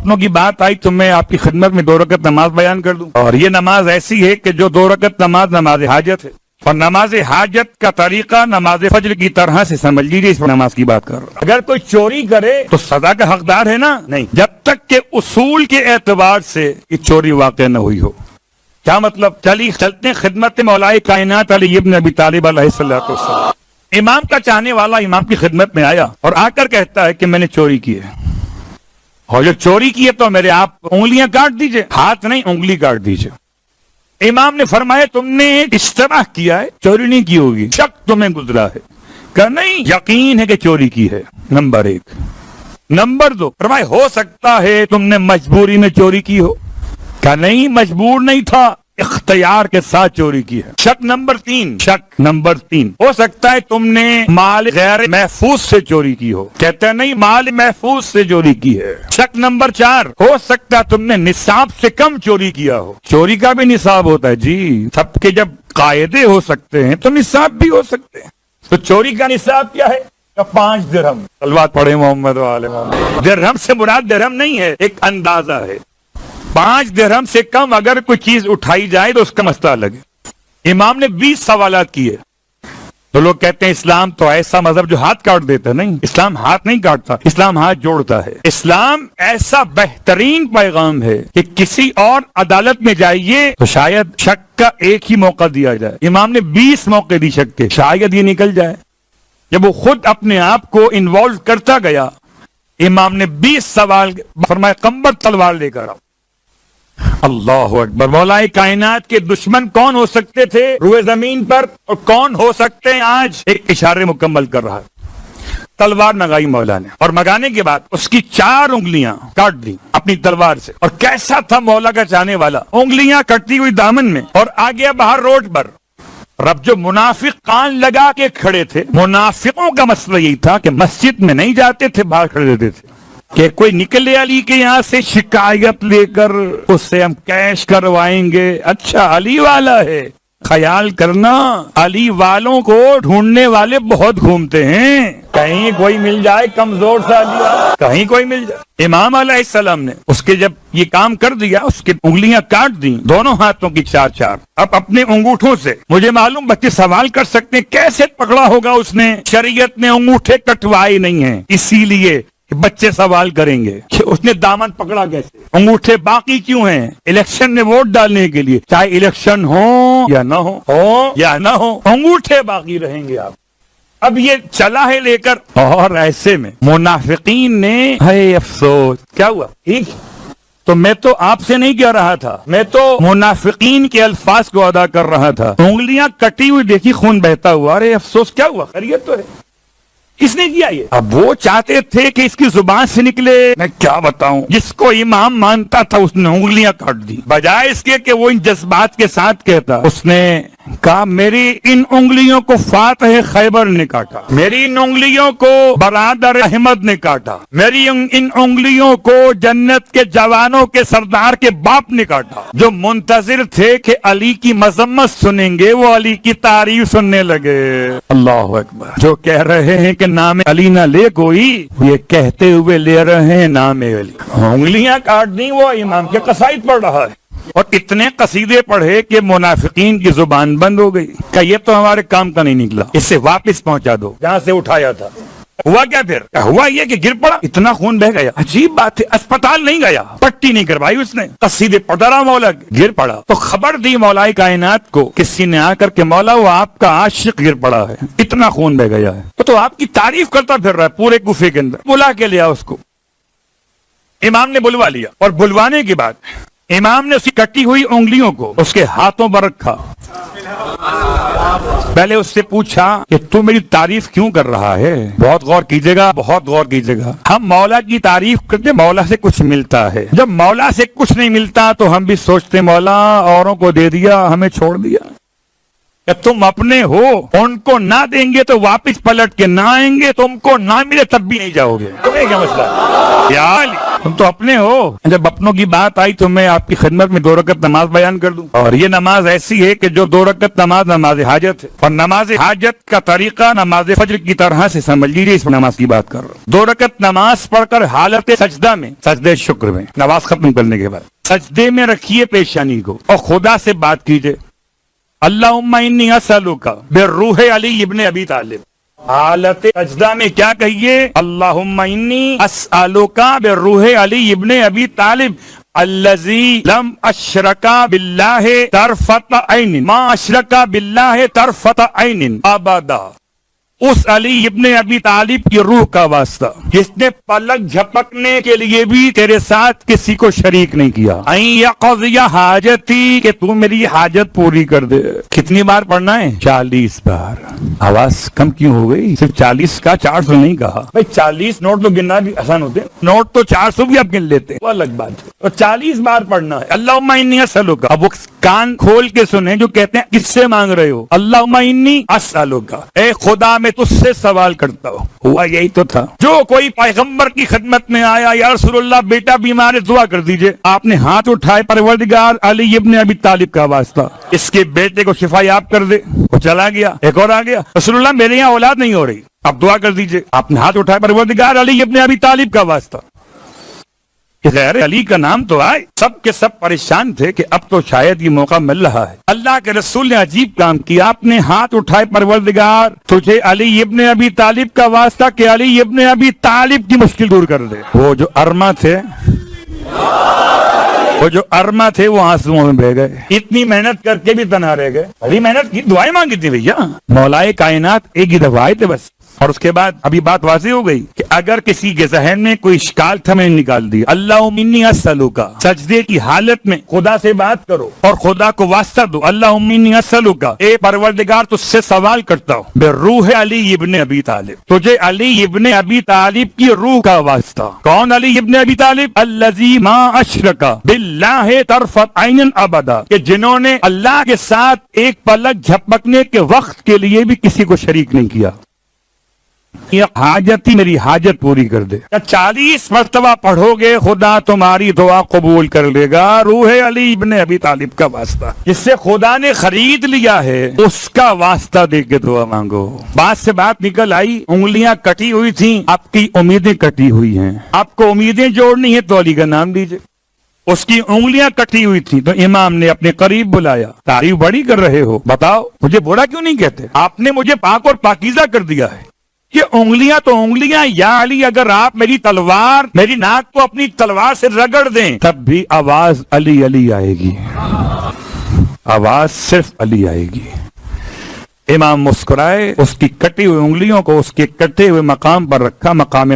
سپنوں کی بات آئی تو میں آپ کی خدمت میں 2 رکعت نماز بیان کر دوں. اور یہ نماز ایسی ہے کہ جو 2 رکعت نماز نماز حاجت ہے، اور نماز حاجت کا طریقہ نماز فجر کی طرح سے سمجھ لیجیے. اس نماز کی بات کر رہا ہوں. اگر کوئی چوری کرے تو سزا کا حقدار ہے نا؟ نہیں، جب تک کہ اصول کے اعتبار سے یہ چوری واقع نہ ہوئی ہو. کیا مطلب؟ چلتے خدمت مولا کائنات علی ابن ابی طالب علیہ السلام. امام کا چاہنے والا امام کی خدمت میں آیا اور آ کر کہتا ہے کہ میں نے چوری کی ہے، اور جو چوری کی ہے تو میرے آپ انگلیاں کاٹ دیجئے. ہاتھ نہیں، انگلی کاٹ دیجئے. امام نے فرمایا تم نے اشتباہ کیا ہے، چوری نہیں کی ہوگی، شک تمہیں گزرا ہے. کہ نہیں، یقین ہے کہ چوری کی ہے. نمبر 1. نمبر 2، فرمایا ہو سکتا ہے تم نے مجبوری میں چوری کی ہو. کہ نہیں، مجبور نہیں تھا، اختیار کے ساتھ چوری کی ہے. شک نمبر 3، ہو سکتا ہے تم نے مال غیر محفوظ سے چوری کی ہو. کہتا ہے نہیں، مال محفوظ سے چوری کی ہے. شک نمبر 4، ہو سکتا ہے تم نے نصاب سے کم چوری کیا ہو. چوری کا بھی نصاب ہوتا ہے جی، سب کے جب قاعدے ہو سکتے ہیں تو نصاب بھی ہو سکتے ہیں. تو چوری کا نصاب کیا ہے؟ 5 درہم. صلوات پڑھے محمد و آل محمد. درہم سے مراد درہم نہیں ہے، ایک اندازہ ہے. 5 درہم سے کم اگر کوئی چیز اٹھائی جائے تو اس کا مسئلہ الگ ہے. امام نے 20 سوالات کیے. تو لوگ کہتے ہیں اسلام تو ایسا مذہب جو ہاتھ کاٹ دیتا ہے. نہیں، اسلام ہاتھ نہیں کاٹتا، اسلام ہاتھ جوڑتا ہے. اسلام ایسا بہترین پیغام ہے کہ کسی اور عدالت میں جائیے تو شاید شک کا ایک ہی موقع دیا جائے. امام نے 20 موقع دی شک کے، شاید یہ نکل جائے. جب وہ خود اپنے آپ کو انوالو کرتا گیا، امام نے 20 سوال فرمایا قمبر تلوار لے کر آؤ. اللہ اکبر. مولا کائنات کے دشمن کون ہو سکتے تھے روئے زمین پر، اور کون ہو سکتے ہیں آج؟ ایک اشارے مکمل کر رہا ہے. تلوار منگائی مولا نے، اور منگانے کے بعد اس کی 4 انگلیاں کاٹ دی اپنی تلوار سے. اور کیسا تھا مولا کا چاہنے والا، انگلیاں کٹتی ہوئی دامن میں، اور آ گیا باہر روڈ پر. رب جو منافق کان لگا کے کھڑے تھے، منافقوں کا مسئلہ یہی تھا کہ مسجد میں نہیں جاتے تھے، باہر کھڑے رہتے تھے کہ کوئی نکلے علی کے یہاں سے شکایت لے کر اس سے ہم کیش کروائیں گے. اچھا علی والا ہے. خیال کرنا، علی والوں کو ڈھونڈنے والے بہت گھومتے ہیں. کہیں کوئی مل جائے کمزور سا علی والا، کہیں کوئی مل جائے. امام علیہ السلام نے اس کے جب یہ کام کر دیا، اس کی انگلیاں کاٹ دی، دونوں ہاتھوں کی 4. اب اپنے انگوٹھوں سے، مجھے معلوم بچے سوال کر سکتے ہیں کیسے پکڑا ہوگا اس نے؟ شریعت نے انگوٹھے کٹوائے نہیں ہیں، اسی لیے بچے سوال کریں گے کہ اس نے دامن پکڑا کیسے، انگوٹھے باقی کیوں ہیں؟ الیکشن میں ووٹ ڈالنے کے لیے، چاہے الیکشن ہو یا نہ ہو، انگوٹھے باقی رہیں گے. آپ اب یہ چلا ہے لے کر، اور ایسے میں منافقین نے، ہے افسوس. کیا ہوا؟ ٹھیک. تو میں تو آپ سے نہیں کہہ رہا تھا، میں تو منافقین کے الفاظ کو ادا کر رہا تھا. انگلیاں کٹی ہوئی دیکھی، خون بہتا ہوا. ارے افسوس. کیا ہوا؟ خیریت تو ہے. کس نے کیا یہ؟ اب وہ چاہتے تھے کہ اس کی زبان سے نکلے، میں کیا بتاؤں، جس کو امام مانتا تھا اس نے انگلیاں کاٹ دی. بجائے اس کے کہ وہ ان جذبات کے ساتھ کہتا، اس نے کہا میری ان انگلیوں کو فاتح خیبر نے کاٹا، میری ان انگلیوں کو برادر احمد نے کاٹا، میری ان انگلیوں کو جنت کے جوانوں کے سردار کے باپ نے کاٹا. جو منتظر تھے کہ علی کی مذمت سنیں گے، وہ علی کی تعریف سننے لگے. اللہ اکبر. جو کہہ رہے ہیں کہ نام علی نہ لے کوئی، یہ کہتے ہوئے لے رہے ہیں نام علی. انگلیاں کاٹ دی، وہ امام کے قصائد پڑھ رہا ہے، اور اتنے قصیدے پڑھے کہ منافقین کی زبان بند ہو گئی. کہ یہ تو ہمارے کام کا نہیں نکلا، اسے واپس پہنچا دو جہاں سے اٹھایا تھا. ہوا کیا پھر؟ ہوا یہ کہ گر پڑا، اتنا خون بہ گیا. عجیب بات ہے، اسپتال نہیں گیا، پٹی نہیں کروائی اس نے، قصیدے پڑھتا رہا مولا. گر پڑا تو خبر دی مولا کائنات کو کسی نے آ کر کے، مولا وہ آپ کا عاشق گر پڑا ہے، اتنا خون بہ گیا ہے. تو آپ کی تعریف کرتا پھر رہا ہے پورے کوفے کے اندر. بلا کے لیا اس کو. امام نے بلوا لیا، اور بلوانے کے بعد امام نے اس کی کٹی ہوئی انگلیوں کو اس کے ہاتھوں پر رکھا. پہلے اس سے پوچھا کہ تو میری تعریف کیوں کر رہا ہے؟ بہت غور کیجئے گا، بہت غور کیجئے گا. ہم مولا کی تعریف کرتے، مولا سے کچھ ملتا ہے. جب مولا سے کچھ نہیں ملتا تو ہم بھی سوچتے مولا اوروں کو دے دیا، ہمیں چھوڑ دیا. کہ تم اپنے ہو، ان کو نہ دیں گے تو واپس پلٹ کے نہ آئیں گے، تم کو نہ ملے تب بھی نہیں جاؤ گے. تمہیں کیا مسئلہ؟ یا علی تم تو اپنے ہو. جب اپنوں کی بات آئی تو میں آپ کی خدمت میں 2 رکعت نماز بیان کر دوں. اور یہ نماز ایسی ہے کہ جو 2 رکعت نماز نماز حاجت ہے. اور نماز حاجت کا طریقہ نماز فجر کی طرح سے سمجھ لیجیے. اس نماز کی بات کر رہا ہوں. 2 رکعت نماز پڑھ کر حالت سجدہ میں، سجدہ شکر میں، نماز ختم کرنے کے بعد سجدے میں رکھیے پیشانی کو اور خدا سے بات کیجیے. اللہم انی اسألک بالروح علی ابن ابی طالب. حالت سجدہ میں کیا کہیے؟ اللہم انی اسألک بالروح علی ابن ابی طالب الذی لم اشرک باللہ طرفۃ عین ما اشرک باللہ طرفۃ عین ابدا. اس علی ابن ابی طالب کی روح کا واسطہ جس نے پلک جھپکنے کے لیے بھی تیرے ساتھ کسی کو شریک نہیں کیا. این یقضی حاجتی، کہ تو میری حاجت پوری کر دے. کتنی بار پڑھنا ہے؟ 40 بار. آواز کم کیوں ہو گئی؟ صرف 40 کا 400 نہیں کہا بھائی. 40 نوٹ تو گننا بھی آسان ہوتے ہیں. نوٹ تو 400 بھی آپ گن لیتے ہیں، وہ الگ بات ہے. اور 40 بار پڑھنا ہے. اللہم انی اسألک. اب وہ کان کھول کے سنیں جو کہتے ہیں کس سے مانگ رہے ہو؟ اللہم انی اسألک، اے خدا میں تجھ سے سوال کرتا ہوں. ہوا یہی تو تھا. جو کوئی پیغمبر کی خدمت میں آیا، یا رسول اللہ بیٹا بیمار ہے دعا کر دیجئے، آپ نے ہاتھ اٹھائے پروردگار علی ابن ابی طالب کا واسطہ اس کے بیٹے کو شفا یاب کر دے. وہ چلا گیا، ایک اور آ گیا، رسول اللہ میرے یہاں اولاد نہیں ہو رہی، اب دعا کر دیجئے. آپ نے ہاتھ اٹھائے پروردگار علی ابن ابی طالب کا واسطہ. غیر علی کا نام تو آئے. سب کے سب پریشان تھے کہ اب تو شاید یہ موقع مل رہا ہے. اللہ کے رسول نے عجیب کام کیا. آپ نے ہاتھ اٹھائے پروردگار تجھے علی ابن ابی طالب کا واسطہ کہ علی ابن ابی طالب کی مشکل دور کر دے. وہ جو ارما تھے وہ آنسوؤں میں بہ گئے. اتنی محنت کر کے بھی تنہا رہ گئے. بڑی محنت کی، دعائیں مانگی تھی بھیا. مولائے کائنات ایک ہی دفعہ آئے تھے بس. اور اس کے بعد ابھی بات واضح ہو گئی کہ اگر کسی کے ذہن میں کوئی اشکال تھا میں نے نکال دیا. اللہم انی اسألک، سجدے کی حالت میں خدا سے بات کرو اور خدا کو واسطہ دو. اللہم انی اسألک، اے پروردگار تجھ سے سوال کرتا ہوں بالروح علی ابن ابی طالب، تجھے علی ابن ابی طالب کی روح کا واسطہ. کون علی ابن ابی طالب؟ الذی ما اشرک باللہ طرفۃ عین ابدا، کہ جنہوں نے اللہ کے ساتھ ایک پلک جھپکنے کے وقت کے لیے بھی کسی کو شریک نہیں کیا. یہ حاجت ہی میری حاجت پوری کر دے. 40 مرتبہ پڑھو گے خدا تمہاری دعا قبول کر لے گا. روح علی ابن ابی طالب کا واسطہ جس سے خدا نے خرید لیا ہے اس کا واسطہ دے کے دعا مانگو. بات سے بات نکل آئی. انگلیاں کٹی ہوئی تھیں، آپ کی امیدیں کٹی ہوئی ہیں. آپ کو امیدیں جوڑنی ہے تو علی کا نام لیجئے. اس کی انگلیاں کٹی ہوئی تھی تو امام نے اپنے قریب بلایا. تعریف بڑی کر رہے ہو، بتاؤ مجھے برا کیوں نہیں کہتے؟ آپ نے مجھے پاک اور پاکیزہ کر دیا ہے. یہ انگلیاں تو انگلیاں. یا علی اگر آپ میری ناک کو اپنی تلوار سے رگڑ دیں تب بھی آواز علی علی آئے گی. آواز صرف علی آئے گی. امام مسکرائے، اس کی کٹی ہوئی انگلیوں کو اس کے کٹے ہوئے مقام پر رکھا، مقام